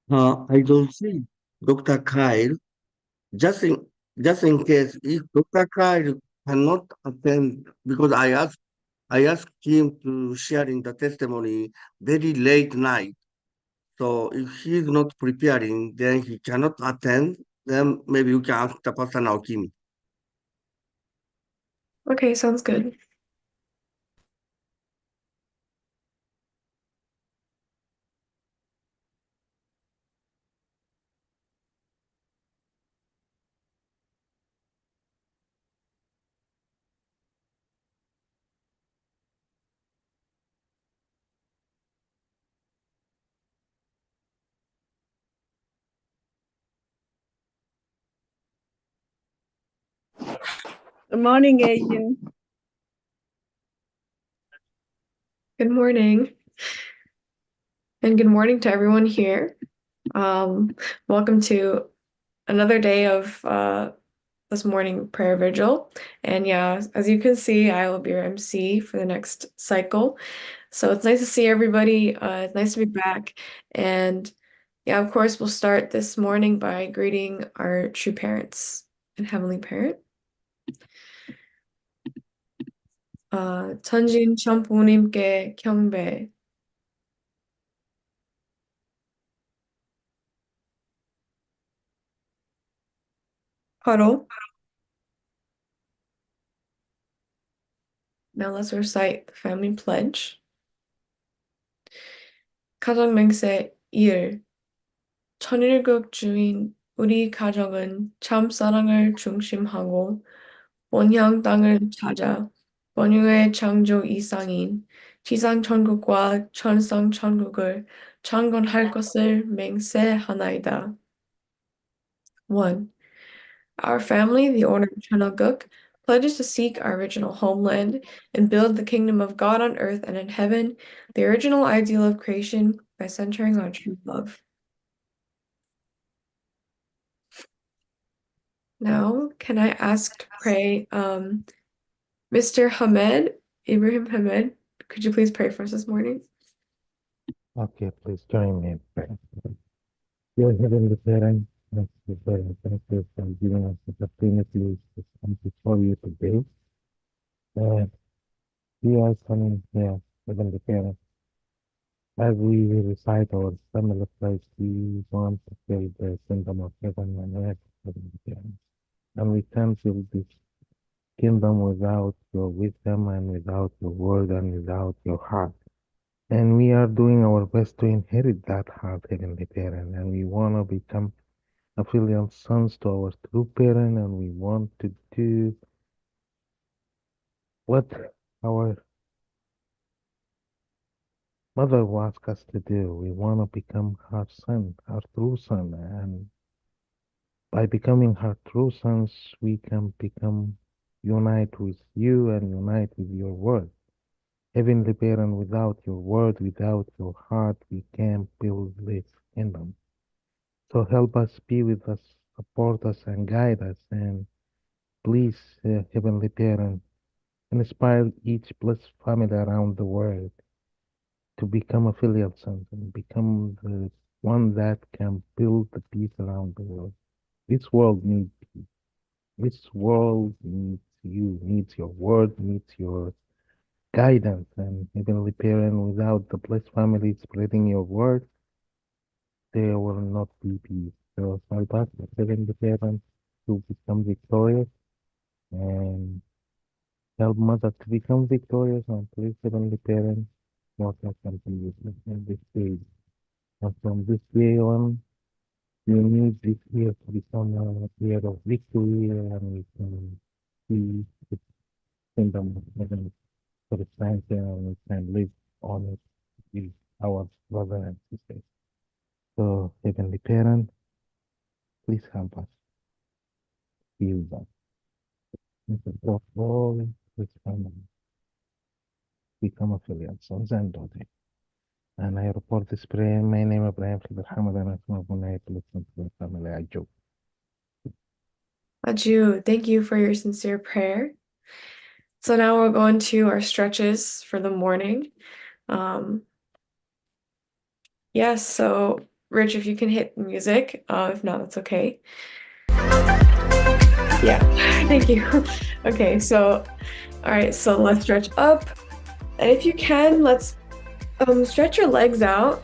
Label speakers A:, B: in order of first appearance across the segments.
A: I don't see Dr. Kyle. Just in just in case if Dr. Kyle cannot attend because I asked him to share in the testimony very late night. So if he's not preparing, then he cannot attend. Then maybe you can ask the pastor now, Kimi.
B: Okay, sounds good.
C: Good morning, Asian.
B: Good morning, and good morning to everyone here. Welcome to another day of this morning prayer vigil. And yeah, as you can see, I will be your MC for the next cycle. So it's nice to see everybody. It's nice to be back. And yeah, of course, we'll start this morning by greeting our true parents and heavenly parent. 천진 참 부모님께 경배. 바로. Now let's recite the family pledge. 가정 맹세 1. 천일국 주인 우리 가정은 참 사랑을 중심하고 본향 땅을 찾아 번유의 창조 이상인 지상 천국과 천상 천국을 창건할 것을 맹세하나이다. 1. Our family, the Order of Chanuguk, pledges to seek our original homeland and build the kingdom of God on earth and in heaven, the original ideal of creation, by centering on true love. Now, can I ask to pray, Mr. Hamed, Ibrahim Hamed, could you please pray for us this morning?
D: Okay, please join me in prayer. Dear Heavenly Parent, thank you for giving us the opportunity to come before you today. And we are coming here, Heavenly Parent. As we recite our family place, we want to build the kingdom of heaven and earth, Heavenly Parent. And we can't build this kingdom without your wisdom and without your word and without your heart. And we are doing our best to inherit that heart, Heavenly Parent, and we want to become affiliate sons to our true parent, and we want to do what our mother asked us to do. We want to become her son, her true son, and by becoming her true sons, we can become unite with you and unite with your word. Heavenly Parent, without your word, without your heart, we can't build this kingdom. So help us, be with us, support us, and guide us. And please, Heavenly Parent, inspire each blessed family around the world to become affiliate sons and become the one that can build the peace around the world. This world needs peace. This world needs you, needs your word, needs your guidance. And Heavenly Parent, without the blessed family spreading your word, there will not be peace. So help us, Heavenly Parent, to become victorious and help mother to become victorious and please Heavenly Parent, what I can do in this day. And from this day on, we need this year to become a year of victory and we can see the kingdom of heaven for the time and we can live on it with our brother and sisters. So Heavenly Parent, please help us heal them. And support all this family become affiliate sons and daughters. And I report this prayer in my name, Ibrahim Hamad, and I to listen to the family. I joke.
B: Aju, thank you for your sincere prayer. So now we'll go into our stretches for the morning. Yes, so Rich, if you can hit music. If not, that's okay. Yeah, thank you. Okay, so, all right, so let's stretch up. And if you can, let's stretch your legs out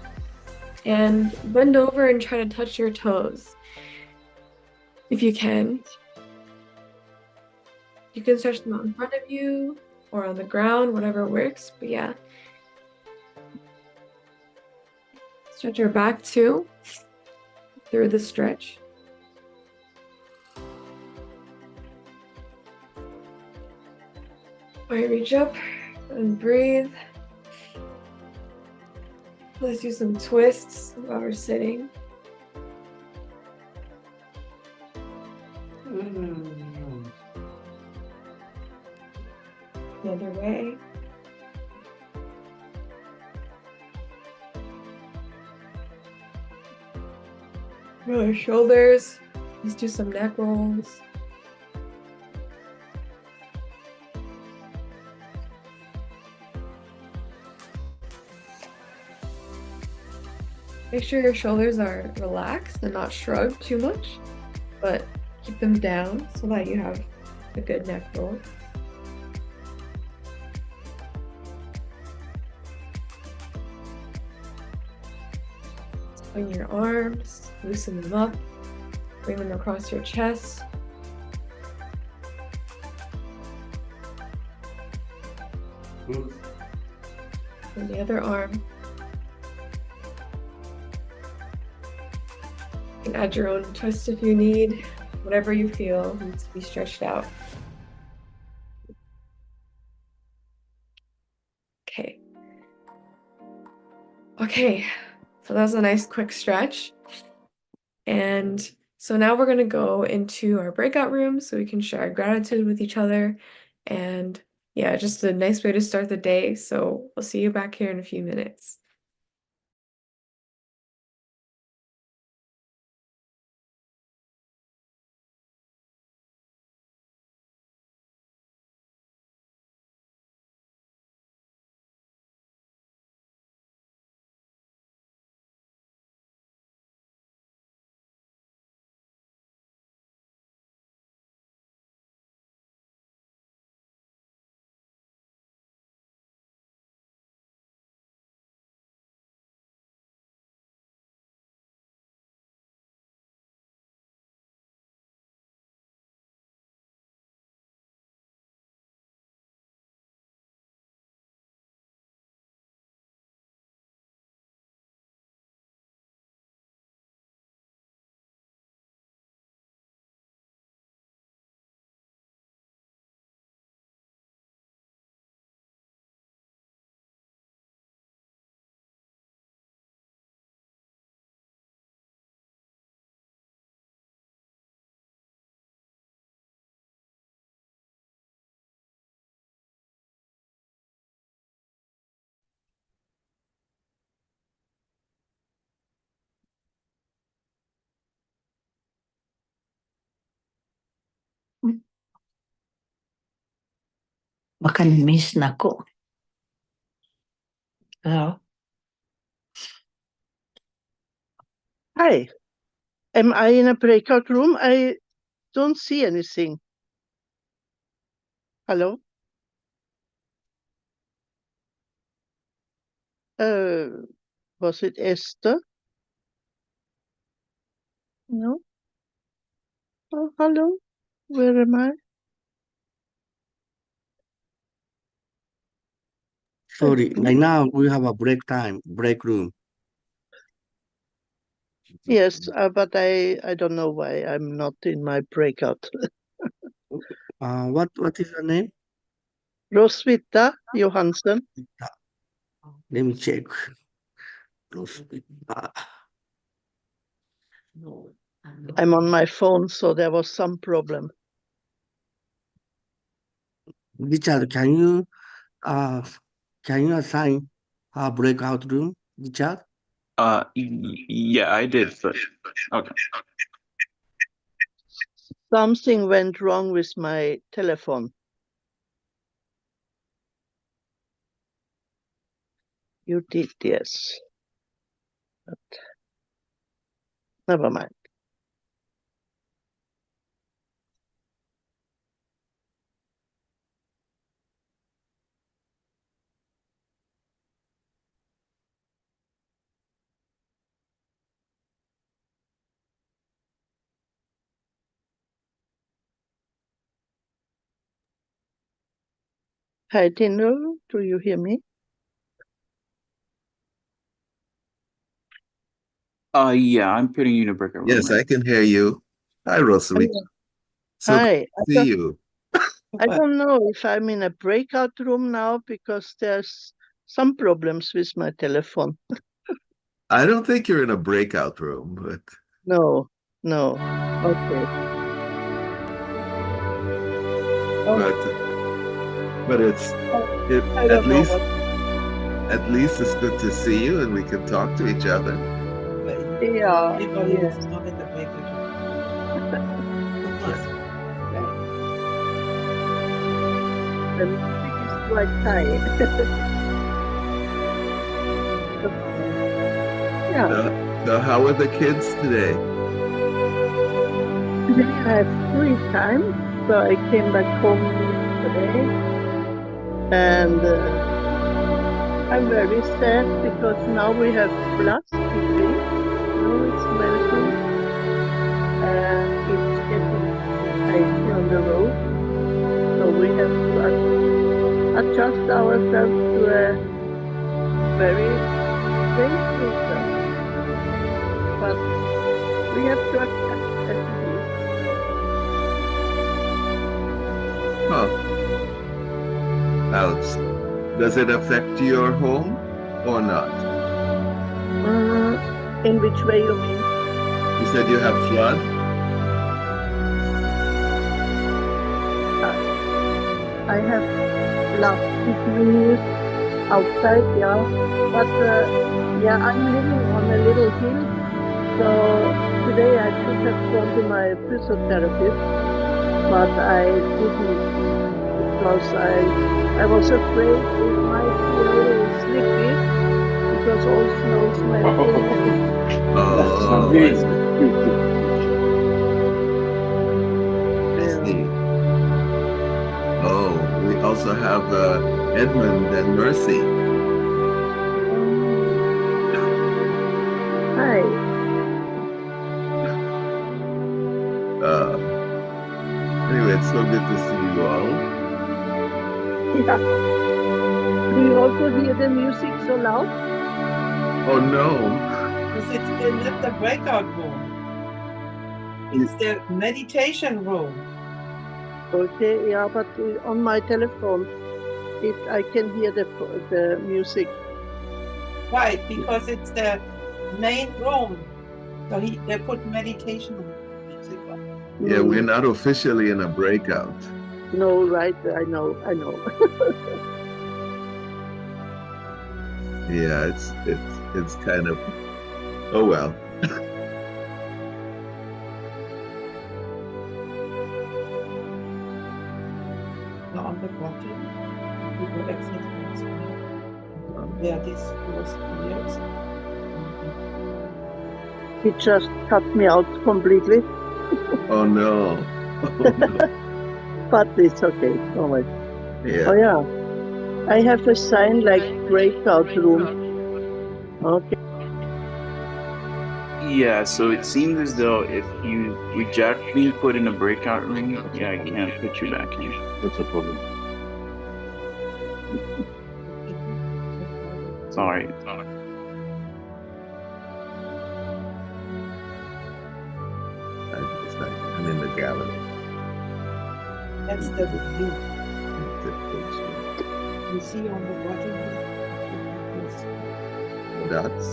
B: and bend over and try to touch your toes. If you can. You can stretch them out in front of you or on the ground, whatever works, but yeah. Stretch your back too through the stretch. All right, reach up and breathe. Let's do some twists while we're sitting. The other way. Roll your shoulders. Let's do some neck rolls. Make sure your shoulders are relaxed and not shrugged too much, but keep them down so that you have a good neck roll. Swing your arms, loosen them up, bring them across your chest. And the other arm. You can add your own twist if you need. Whatever you feel needs to be stretched out. Okay. Okay, so that was a nice quick stretch. And so now we're going to go into our breakout room so we can share our gratitude with each other. And yeah, just a nice way to start the day. So we'll see you back here in a few minutes.
C: Baka miss na ko. Hello?
E: Hi, am I in a breakout room? I don't see anything. Hello? Was it Esther? No? Oh, hello? Where am I?
A: Sorry, like now we have a break room.
E: Yes, but I don't know why I'm not in my breakout.
A: What is your name?
E: Roswitha Johansson.
A: Let me check.
E: I'm on my phone, so there was some problem.
A: Richard, can you assign a breakout room, Richard?
F: Yeah, I did, but okay.
E: Something went wrong with my telephone. You did, yes. Never mind. Hi, Tino. Do you hear me?
F: Yeah, I'm putting you in a breakout room.
C: Yes, I can hear you. Hi, Rosalie. So good
E: Hi.
C: to see you.
E: I don't know if I'm in a breakout room now because there's some problems with my telephone.
C: I don't think you're in a breakout room, but
E: No, no. Okay.
C: but it's it
E: I don't know what.
C: at least it's good to see you and we can talk to each other.
E: Yeah.
G: Everybody
E: Yes.
G: is not in the breakout room.
E: The music is quite high. Yeah.
C: So how are the kids today?
E: Today I have free time, so I came back home yesterday, and I'm very sad because now we have frost to drink. Snow is melting, and it's getting icy on the road. So we have to adjust ourselves to a very strange winter. But we have to accept as it is.
C: Huh. Alex, does it affect your home or not?
E: In which way you mean?
C: You said you have flood?
E: I have plastic news outside, yeah. But yeah, I'm living on a little hill, so today I should have gone to my physiotherapist, but I didn't because I was afraid it might be a little slippy because all snow is melting.
C: Oh, I see. I see. Oh, we also have Edmund and Mercy.
E: Hi.
C: Anyway, it's so good to see you all.
E: Yeah. Do you also hear the music so loud?
C: Oh no.
G: Because it's not the breakout room. It's the meditation room.
E: Okay, yeah, but on my telephone, I can hear the music.
G: Right, because it's the main room. So they put meditation music on.
C: Yeah, we're not officially in a breakout.
E: No, right, I know.
C: Yeah, it's kind of, oh well.
G: Now on the bottom, you go access this one. Where this was years.
E: It just cut me out completely.
C: Oh no.
E: But it's okay. Oh, wait.
C: Yeah.
E: Oh yeah. I have a sign like breakout room. Okay.
F: Yeah, so it seems as though if you reject being put in a breakout room, yeah, I can't put you back in.
C: That's a problem.
F: Sorry.
C: I'm in the gallery.
G: That's the view. You see on the bottom
C: Dots.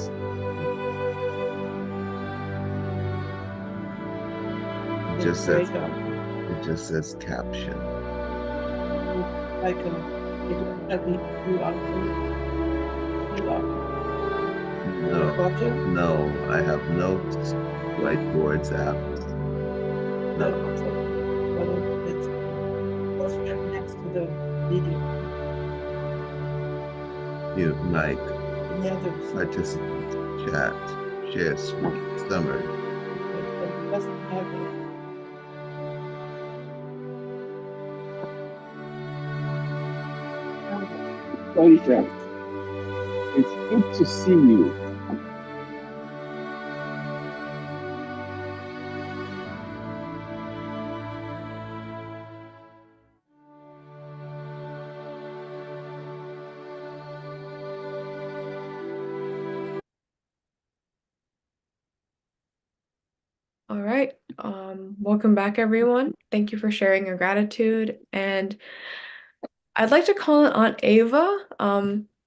C: It just says caption.
G: like a QR code.
C: No, I have notes, whiteboards, apps. No.
G: That's next to the video.
C: You mic,
G: Yeah,
C: participant, chat, share screen, summary,
G: doesn't have it.
H: Alicia, it's good to see you.
B: All right. Welcome back, everyone. Thank you for sharing your gratitude. And I'd like to call it Aunt Ava.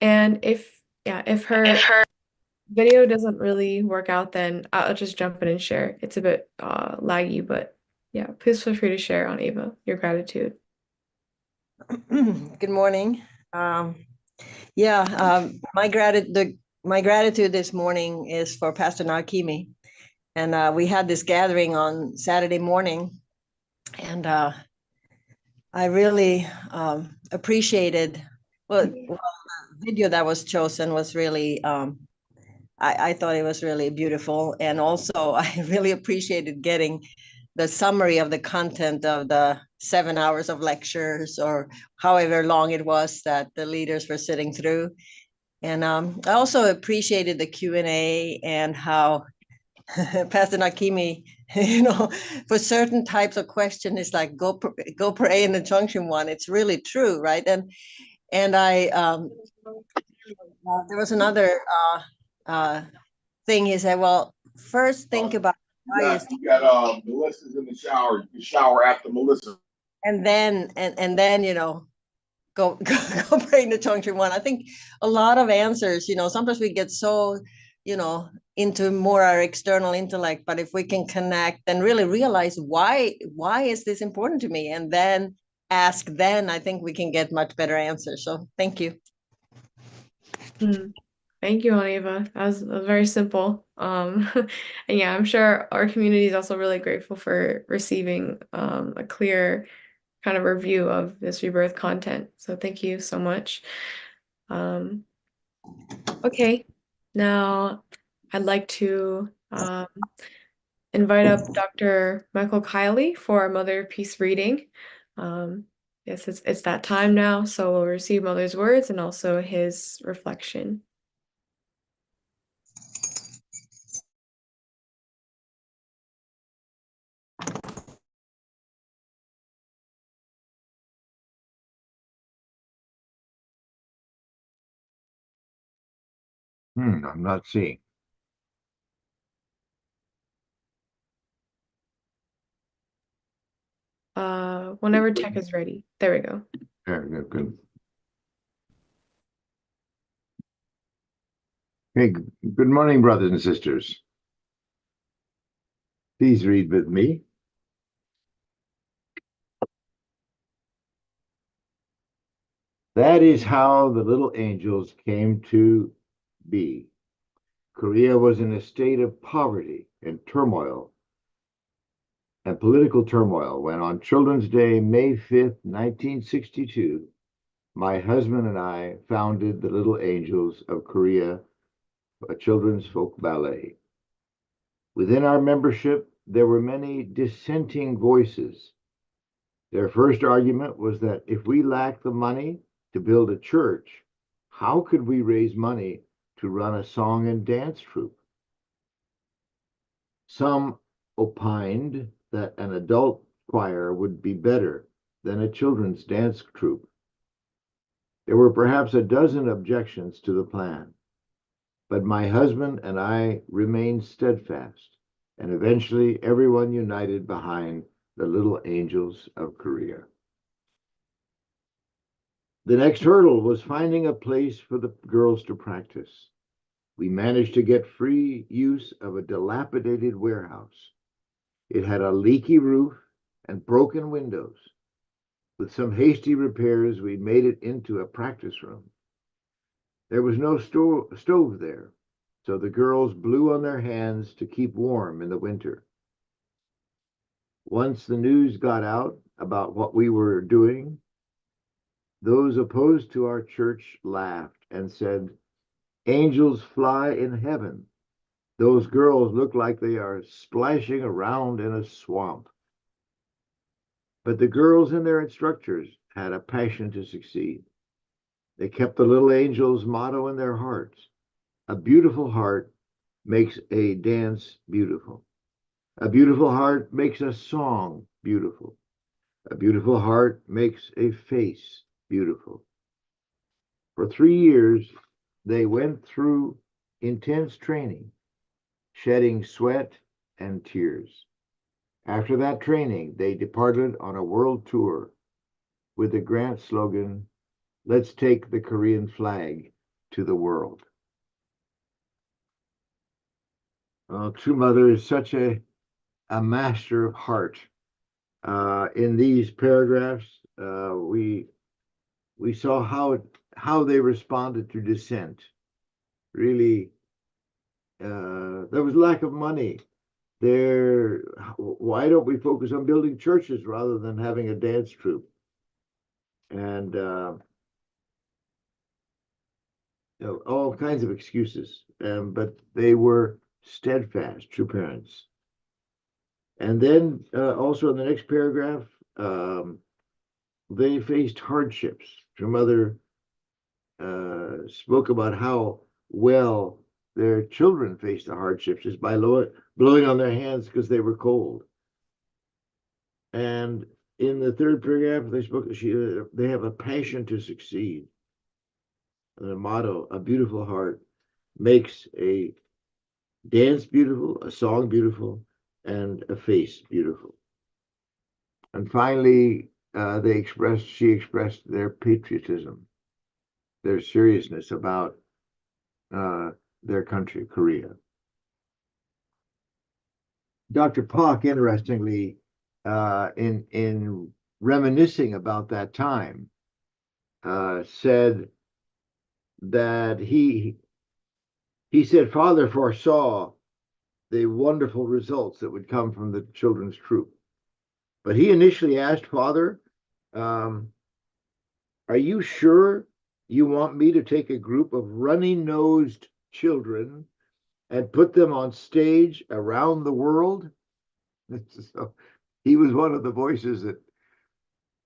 B: And if her video doesn't really work out, then I'll just jump in and share. It's a bit laggy, but yeah, please feel free to share, Aunt Ava, your gratitude.
I: Good morning. My gratitude this morning is for Pastor Narkimi. And we had this gathering on Saturday morning, and I really appreciated, the video that was chosen was really, I thought it was really beautiful. And also I really appreciated getting the summary of the content of the 7 hours of lectures, or however long it was that the leaders were sitting through. And I also appreciated the Q&A and how Pastor Nakimi, for certain types of question, it's like go pray in the junction one. It's really true, right? And I there was another thing he said. Well, first think about why is
H: You got Melissa's in the shower. You shower after Melissa.
I: and then go pray in the junction one. I think a lot of answers. Sometimes we get so into more our external intellect, but if we can connect and really realize why is this important to me, and then ask, then I think we can get much better answers. So thank you.
B: Thank you, Aunt Ava. That was very simple. And yeah, I'm sure our community is also really grateful for receiving a clear kind of review of this rebirth content. So thank you so much. Okay, now I'd like to invite up Dr. Michael Kiley for our Mother Peace reading. Yes, it's that time now, so we'll receive Mother's words and also his reflection.
J: I'm not seeing.
B: Whenever tech is ready. There we go.
J: There, good. Hey, good morning, brothers and sisters. Please read with me. That is how the little angels came to be. Korea was in a state of poverty and turmoil and political turmoil when on Children's Day, May 5th, 1962, my husband and I founded the Little Angels of Korea, a children's folk ballet. Within our membership, there were many dissenting voices. Their first argument was that if we lacked the money to build a church, how could we raise money to run a song and dance troupe? Some opined that an adult choir would be better than a children's dance troupe. There were perhaps a dozen objections to the plan, but my husband and I remained steadfast, and eventually everyone united behind the Little Angels of Korea. The next hurdle was finding a place for the girls to practice. We managed to get free use of a dilapidated warehouse. It had a leaky roof and broken windows. With some hasty repairs, we made it into a practice room. There was no stove there, so the girls blew on their hands to keep warm in the winter. Once the news got out about what we were doing, those opposed to our church laughed and said, "Angels fly in heaven. Those girls look like they are splashing around in a swamp. But the girls and their instructors had a passion to succeed. They kept the little angel's motto in their hearts. A beautiful heart makes a dance beautiful. A beautiful heart makes a song beautiful. A beautiful heart makes a face beautiful. For 3 years, they went through intense training, shedding sweat and tears. After that training, they departed on a world tour with the grant slogan, "Let's take the Korean flag to the world." True Mother is such a master of heart. In these paragraphs, we saw how they responded to dissent. Really, there was lack of money. Why don't we focus on building churches rather than having a dance troupe? And all kinds of excuses. But they were steadfast, true parents. And then also in the next paragraph, they faced hardships. Your mother spoke about how well their children faced the hardships just by blowing on their hands because they were cold. And in the third paragraph, they have a passion to succeed. And the motto, a beautiful heart, makes a dance beautiful, a song beautiful, and a face beautiful. And finally, she expressed their patriotism, their seriousness about their country, Korea. Dr. Pak, interestingly, in reminiscing about that time, said that he said Father foresaw the wonderful results that would come from the children's troop. But he initially asked Father, are you sure you want me to take a group of runny-nosed children and put them on stage around the world? So he was one of the voices that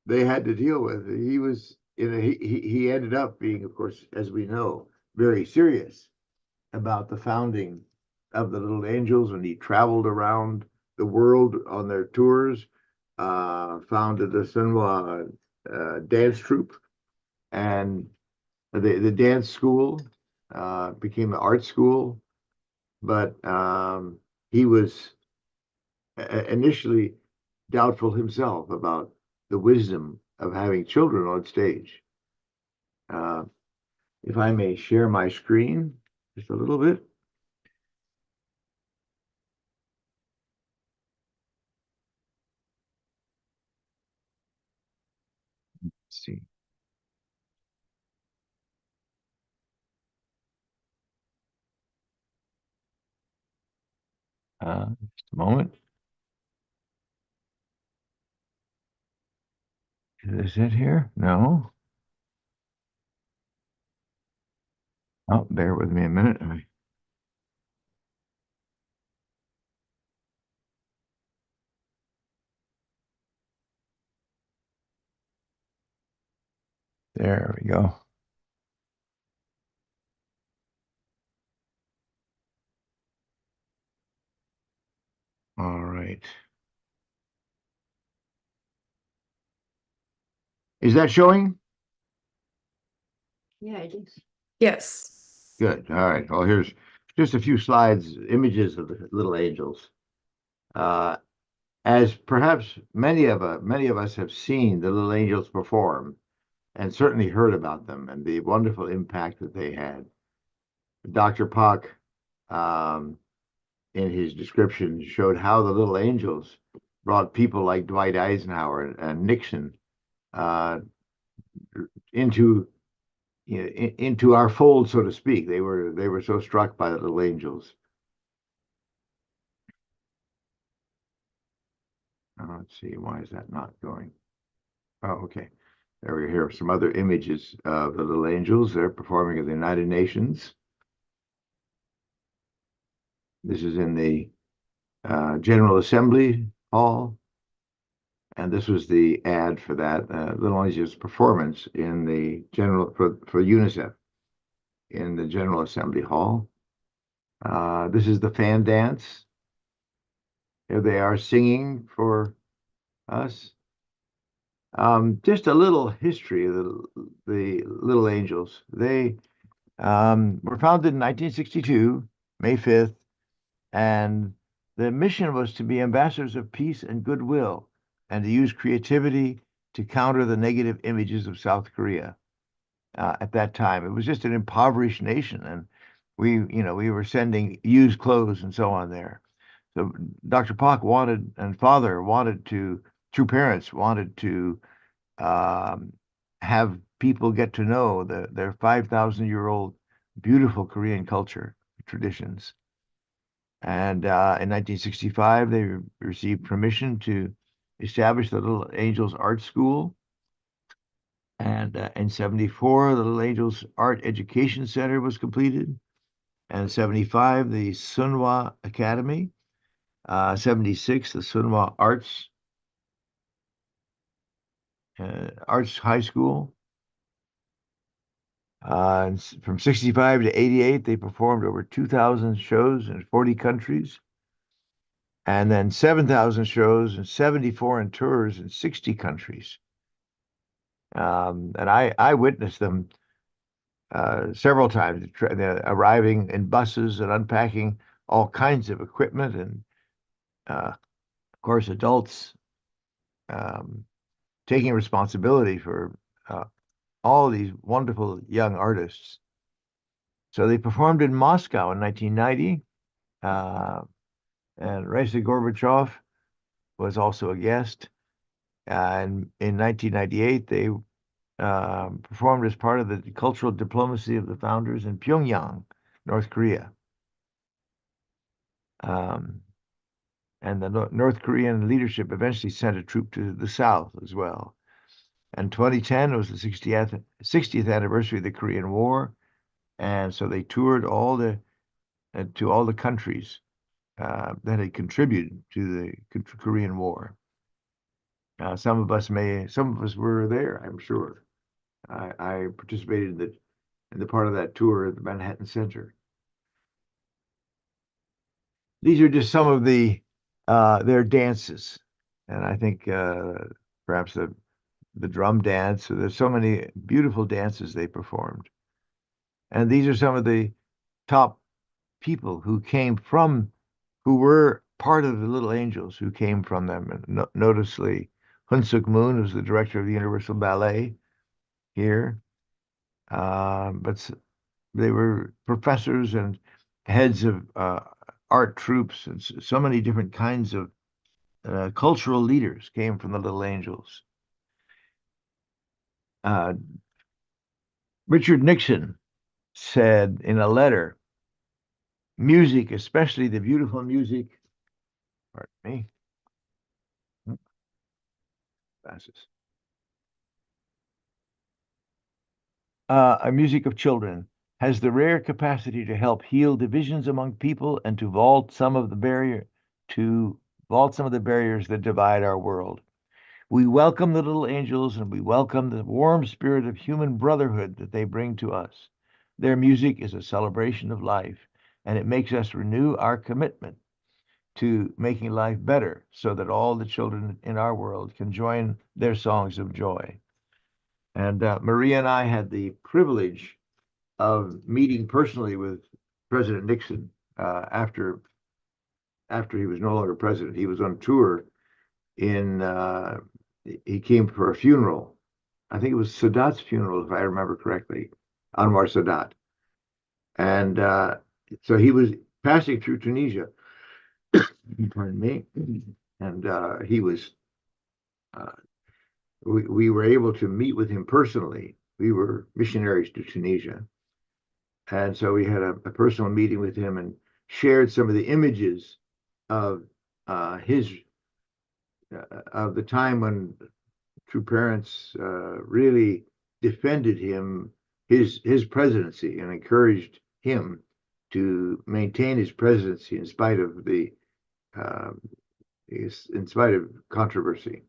J: they had to deal with. He was, he ended up being, of course, as we know, very serious about the founding of the Little Angels, and he traveled around the world on their tours, founded the Sunwa dance troupe, and the dance school became an art school. But he was initially doubtful himself about the wisdom of having children on stage. If I may share my screen just a little bit. Let's see. Just a moment. Is it here? No. Oh, bear with me a minute. There we go. All right. Is that showing?
I: Yeah, it is.
B: Yes.
J: Good. All right. Well, here's just a few slides, images of the little angels. As perhaps many of us have seen the little angels perform, and certainly heard about them and the wonderful impact that they had. Dr. Pak, in his description, showed how the little angels brought people like Dwight Eisenhower and Nixon into into our fold, so to speak. They were so struck by the little angels. Let's see, why is that not going? Oh, okay. There we have some other images of the little angels. They're performing at the United Nations. This is in the General Assembly Hall. And this was the ad for that Little Angels performance in the general for UNICEF in the General Assembly Hall. This is the fan dance. Here they are singing for us. Just a little history of the Little Angels. They were founded in 1962, May 5th, and the mission was to be ambassadors of peace and goodwill and to use creativity to counter the negative images of South Korea at that time. It was just an impoverished nation, and we were sending used clothes and so on there. So Dr. Pak wanted, and father wanted to, true parents wanted to have people get to know their 5,000-year-old beautiful Korean culture traditions. And in 1965, they received permission to establish the Little Angels Art School. And in 74, the Little Angels Art Education Center was completed. And in 75, the Sunhwa Academy. 76, the Sunhwa Arts High School. And from 65 to 88, they performed over 2,000 shows in 40 countries. And then 7,000 shows and 70 foreign tours in 60 countries. And I witnessed them several times, arriving in buses and unpacking all kinds of equipment, and of course, adults taking responsibility for all these wonderful young artists. So they performed in Moscow in 1990, and Raisa Gorbachev was also a guest. And in 1998, they performed as part of the cultural diplomacy of the founders in Pyongyang, North Korea. And the North Korean leadership eventually sent a troop to the south as well. And 2010 was the 60th anniversary of the Korean War, and so they toured to all the countries that had contributed to the Korean War. Some of us were there, I'm sure. I participated in the part of that tour at the Manhattan Center. These are just some of their dances, and I think perhaps the drum dance. So there's so many beautiful dances they performed, and these are some of the top people who were part of the Little Angels, who came from them. And noticeably, Hun Suk Moon was the director of the Universal Ballet here, but they were professors and heads of art troupes, and so many different kinds of cultural leaders came from the Little Angels. Richard Nixon said in a letter, music, especially the beautiful music, pardon me, glasses, a music of children has the rare capacity to help heal divisions among people and to vault some of the barriers that divide our world. We welcome the Little Angels, and we welcome the warm spirit of human brotherhood that they bring to us. Their music is a celebration of life, and it makes us renew our commitment to making life better so that all the children in our world can join their songs of joy. And Maria and I had the privilege of meeting personally with President Nixon after he was no longer president. He was on tour he came for a funeral. I think it was Sadat's funeral, if I remember correctly, Anwar Sadat. And so he was passing through Tunisia, pardon me, and we were able to meet with him personally. We were missionaries to Tunisia. And so we had a personal meeting with him and shared some of the images of of the time when true parents really defended his presidency and encouraged him to maintain his presidency in spite of controversy.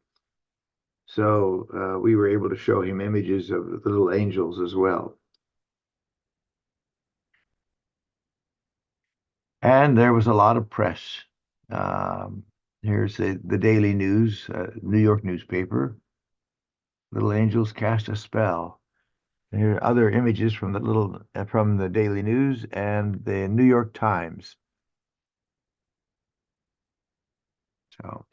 J: So we were able to show him images of the little angels as well. And there was a lot of press. Here's the Daily News, New York newspaper. Little angels cast a spell. And here are other images from the Daily News and the New York Times. So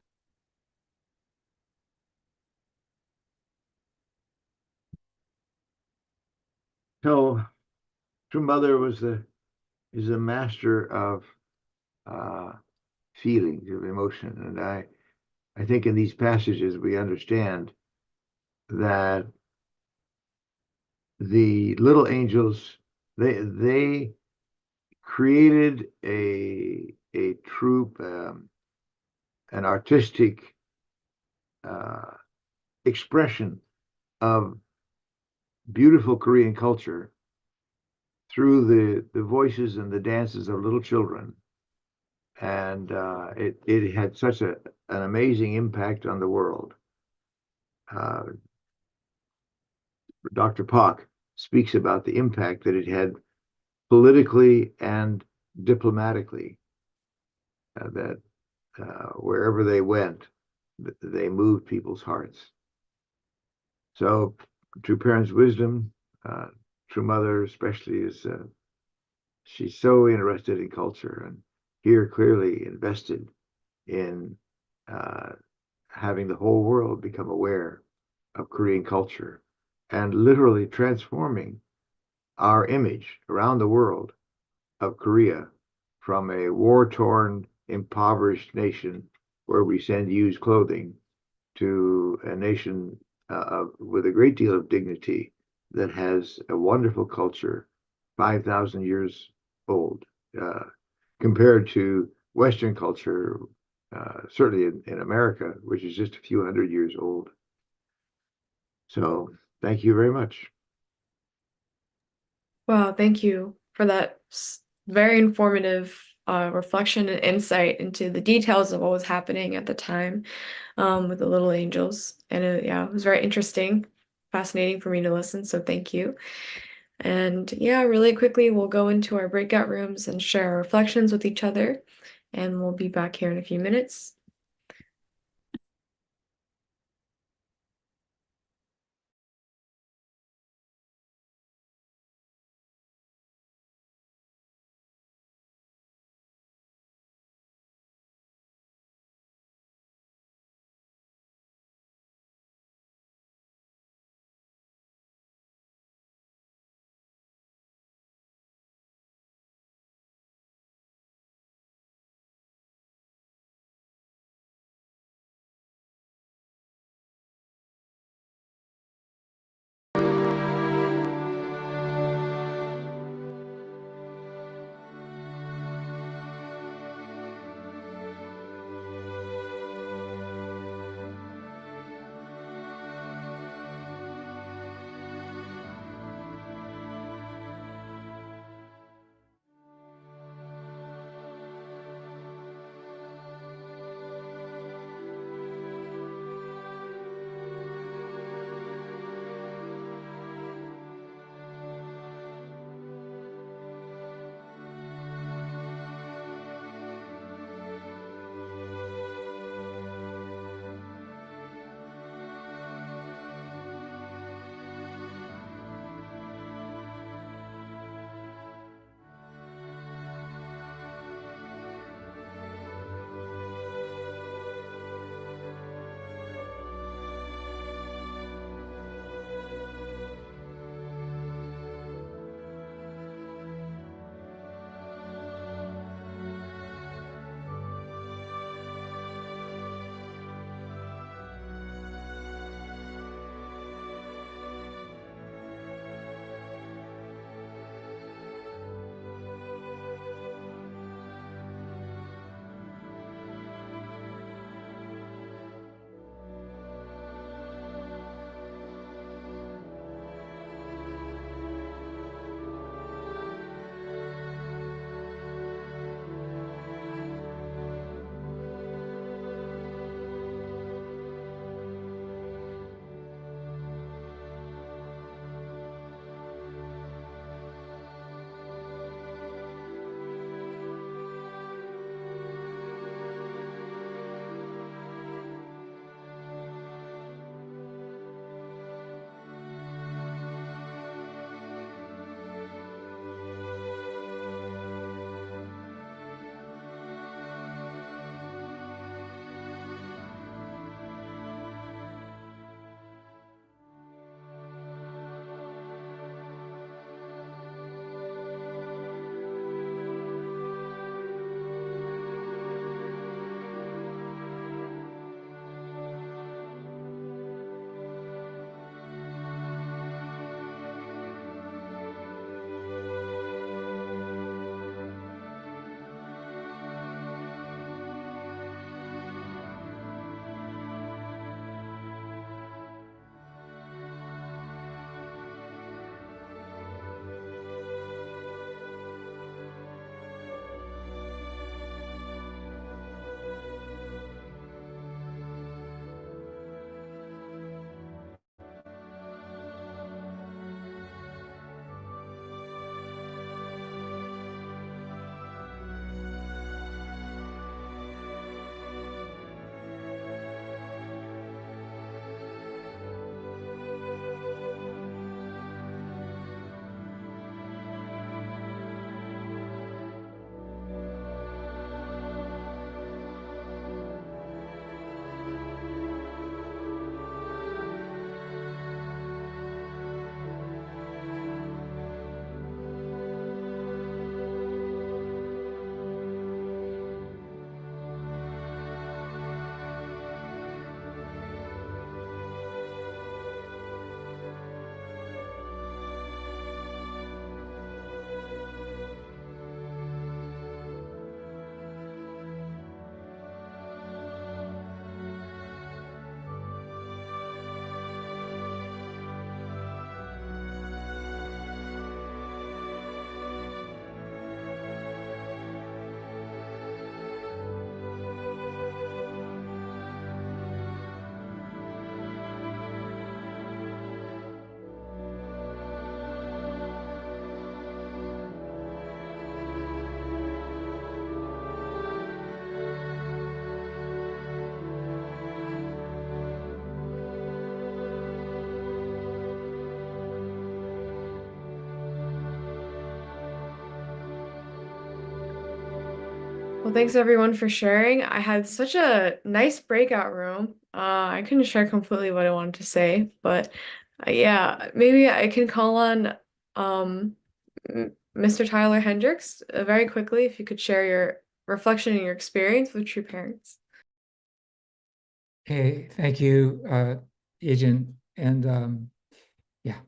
J: True Mother is a master of feelings, of emotion, and I think in these passages we understand that the little angels they created a troupe, an artistic expression of beautiful Korean culture through the voices and the dances of little children. And it had such an amazing impact on the world. Dr. Pak speaks about the impact that it had politically and diplomatically, that wherever they went, they moved people's hearts. So, True Parents' Wisdom, True Mother especially, she's so interested in culture, and here clearly invested in having the whole world become aware of Korean culture and literally transforming our image around the world of Korea from a war-torn, impoverished nation where we send used clothing to a nation with a great deal of dignity that has a wonderful culture, 5,000 years old, compared to Western culture, certainly in America, which is just a few hundred years old. So thank you very much.
B: Wow, thank you for that very informative reflection and insight into the details of what was happening at the time with the little angels. And yeah, it was very interesting, fascinating for me to listen. So thank you. And yeah, really quickly, we'll go into our breakout rooms and share our reflections with each other. And we'll be back here in a few minutes. Well, thanks everyone for sharing. I had such a nice breakout room. I couldn't share completely what I wanted to say, but yeah, maybe I can call on Mr. Tyler Hendricks very quickly if you could share your reflection and your experience with true parents.
K: Okay, thank you, Agent. And yeah,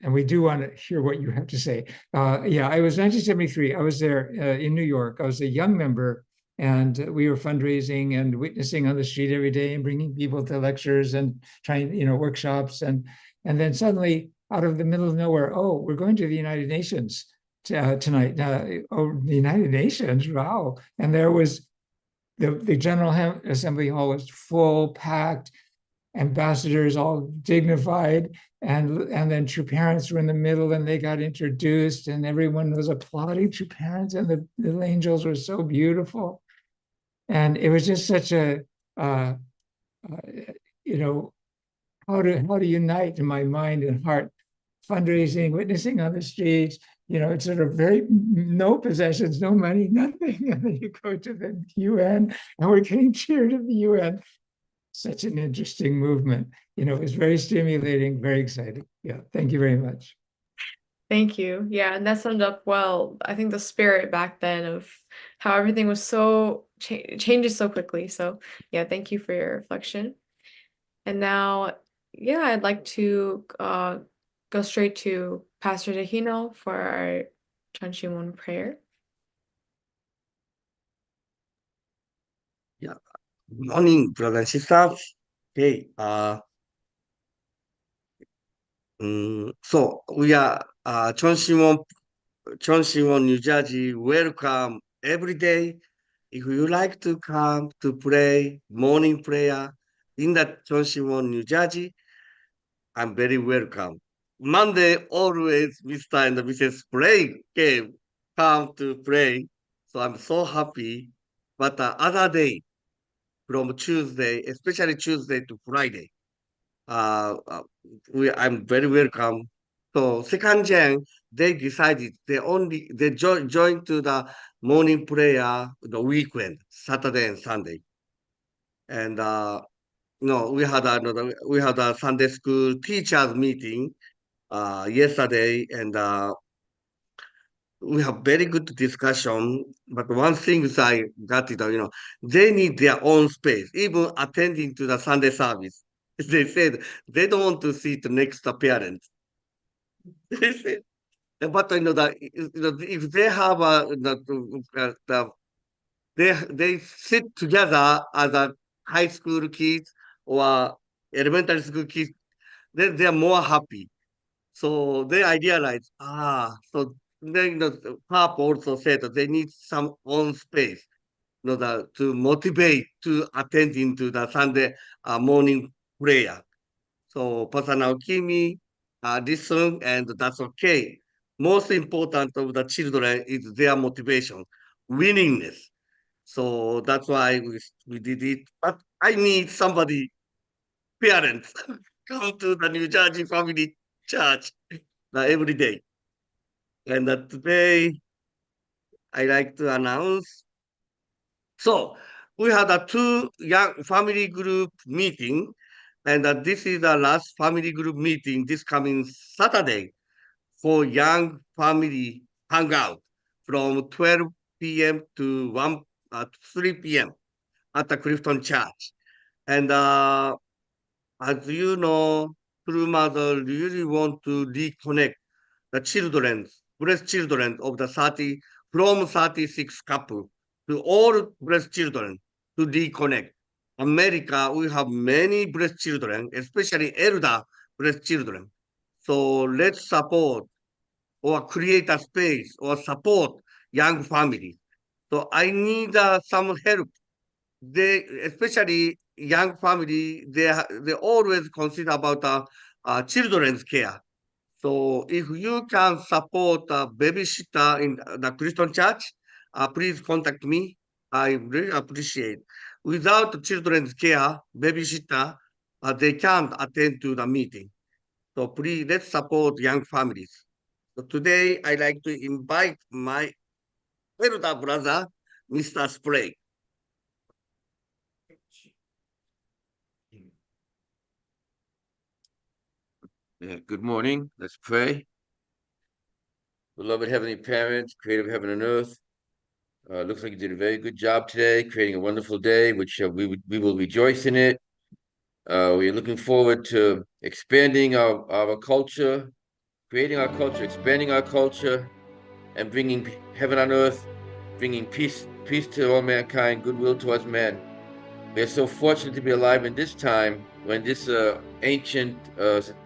K: and we do want to hear what you have to say. Yeah, I was 1973. I was there in New York. I was a young member, and we were fundraising and witnessing on the street every day and bringing people to lectures and trying, workshops. And then suddenly, out of the middle of nowhere, oh, we're going to the United Nations tonight. Oh, the United Nations, wow! And there was the General Assembly Hall was full, packed, ambassadors all dignified, and then true parents were in the middle, and they got introduced, and everyone was applauding true parents, and the little angels were so beautiful, and it was just such a uh, you know how to unite in my mind and heart, fundraising, witnessing on the streets. It's sort of very no possessions, no money, nothing, and then you go to the UN, and we're getting cheered at the UN. Such an interesting movement. It was very stimulating, very exciting. Yeah, thank you very much.
B: Thank you. Yeah, and that summed up well, I think, the spirit back then of how everything was so changes so quickly. So yeah, thank you for your reflection. And now, yeah, I'd like to go straight to Pastor Dehino for our Chanshimon prayer.
A: Yeah. Good morning, brothers and sisters. Okay. So we are Chonshimon, New Jersey. Welcome every day. If you like to come to pray morning prayer in the Chonshimon, New Jersey, I'm very welcome. Monday, always Mr. and Mrs. Pray came, come to pray. So I'm so happy. But the other day, from Tuesday, especially Tuesday to Friday, uh, uh, I'm very welcome. So second gen, they decided they joined to the morning prayer the weekend, Saturday and Sunday. And we had a Sunday school teachers meeting yesterday, and we have very good discussion. But one thing is I got it, they need their own space, even attending to the Sunday service. They said they don't want to sit next to parents. They said, but if they have they sit together as a high school kids or elementary school kids, then they are more happy. So they idealize, so then Pap also said that they need some own space, to motivate to attend into the Sunday morning prayer. So personal Kimi listen, and that's okay. Most important of the children is their motivation, willingness. So that's why we did it. But I need somebody, parents, come to the New Jersey Family Church every day. And today, I like to announce. So we had a two young family group meeting, and this is the last family group meeting this coming Saturday for young family hangout from 12 p.m. to 3 p.m. at the Clifton Church. And as you know, true mother really want to reconnect the children, breast children of the 36 couple to all breast children to reconnect. America, we have many breast children, especially elder breast children. So let's support or create a space or support young families. So I need some help. They, especially young family, they always consider about children's care. So if you can support a babysitter in the Christian church, please contact me. I really appreciate. Without children's care, babysitter, they can't attend to the meeting. So please, let's support young families. So today, I like to invite my elder brother, Mr. Sprague.
L: Good morning. Let's pray. Beloved Heavenly Parent, creator of heaven and earth, looks like you did a very good job today, creating a wonderful day, which we will rejoice in it. We are looking forward to expanding our culture, creating our culture, expanding our culture, and bringing heaven on earth, bringing peace to all mankind, goodwill towards men. We are so fortunate to be alive in this time when this ancient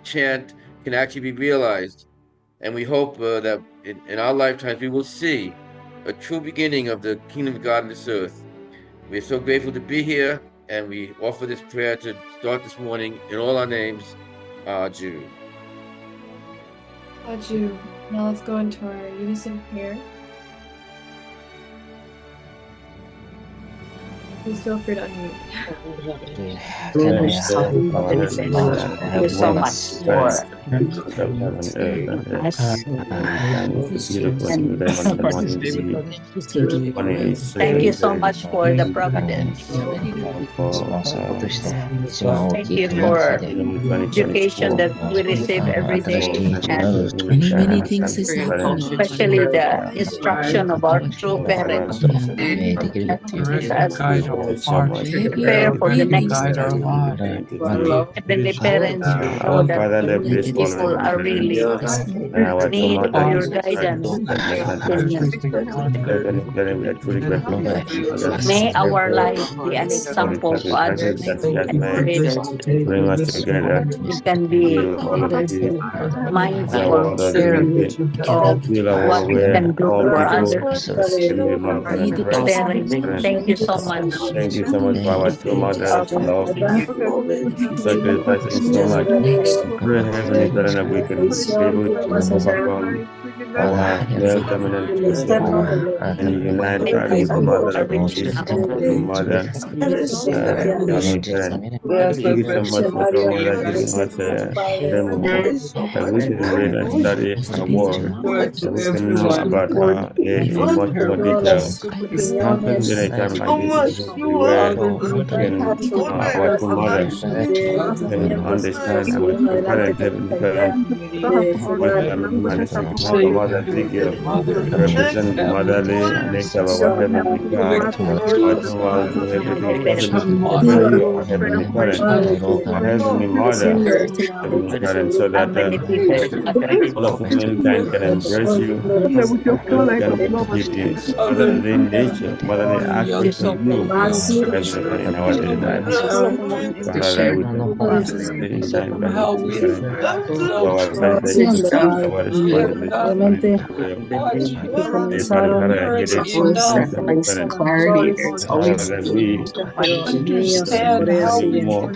L: chant can actually be realized. And we hope that in our lifetimes we will see a true beginning of the kingdom of God on this earth. We are so grateful to be here, and we offer this prayer to start this morning in all our names. Jew.
B: Jew. Now let's go into our unison prayer. Please feel free to unmute.
M: Thank you so much for thank you so much for the providence. Thank you for education that we receive every day, and
N: many things is happening.
M: especially the instruction of our true parents. Prepare for the next heavenly parents. We know that people are really need your guidance. May our lives be an example to others, and pray that
C: Bring us together.
M: we can be mindful of what we can do for others. Thank you so much.
C: Thank you so much for our two mothers' love, sacrificing so much. Pray, Heavenly Father, that we can be able to overcome our male dominant and unite Father with the mother of peace, the mother, loving parent. Thank you so much for our mother giving us a framework that we can read and study her word, that we can know about her in much more detail. How can we get a time like this where we can, our two mothers can understand our two parents, Heavenly Parent, with the second mother Ezekiel represent the motherly nature of our Heavenly God. Our two mothers do everything possible to prepare you, our Heavenly Parent, our Heavenly Mother, Heavenly Parent, so that all of mankind can embrace you and can keep the motherly nature, motherly aspect of you, Heavenly Father, in our daily lives. Father, we thank you for taking time, Heavenly Parent, for our very dedication, our responsibility, that we
M: understand how we
C: more.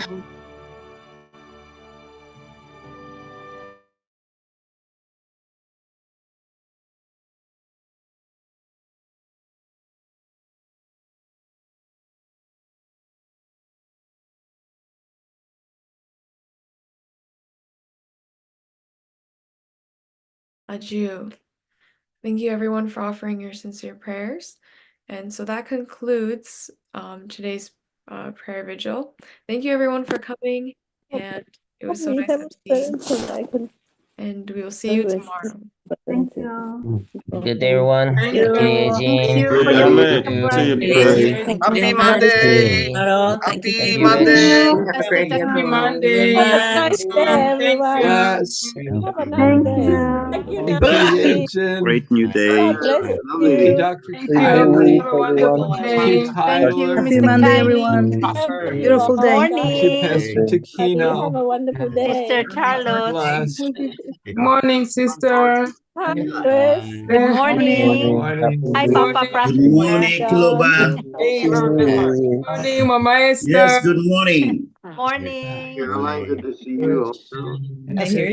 B: Jew. Thank you everyone for offering your sincere prayers. And so that concludes today's prayer vigil. Thank you everyone for coming, and it was so nice to see you. And we will see you tomorrow.
O: Thank you.
N: Good day, everyone. Thank you, Eugene.
C: To you, pray.
N: Happy Monday. Happy Monday.
O: Have a great day, everyone.
I: Have a nice day, everyone.
O: Yes.
I: Have a nice day.
O: Thank you, Eugene.
F: Great new day.
I: God bless
O: Thank you,
I: you.
O: Dr. Kylie. Thank you, Tyler.
B: Happy Monday, everyone.
O: Beautiful day.
M: Morning.
O: Thank you, Pastor Takino.
I: Have a wonderful day.
M: Sister Charlotte.
O: Bless.
P: Good morning, sister.
I: Hi, Chris.
M: Good morning.
O: Morning.
M: Hi, Papa
Q: Good
M: Prosper.
Q: morning, Kiloban.
P: Good morning, Mama Esther.
Q: Yes, good morning.
M: Morning.
J: Caroline, good to see you.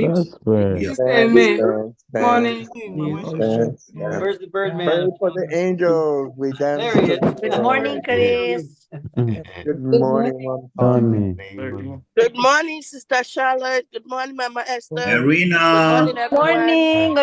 C: Prosper.
P: Sister May. Good morning.
N: Where's the bird
R: Pray
N: man?
R: for the angels. We dance.
N: There he is.
M: Good morning, Chris.
R: Good morning, Mom.
C: Tony.
S: Good morning, Sister Charlotte. Good morning, Mama Esther.
Q: Marina.
S: Good morning, everyone.
M: Morning.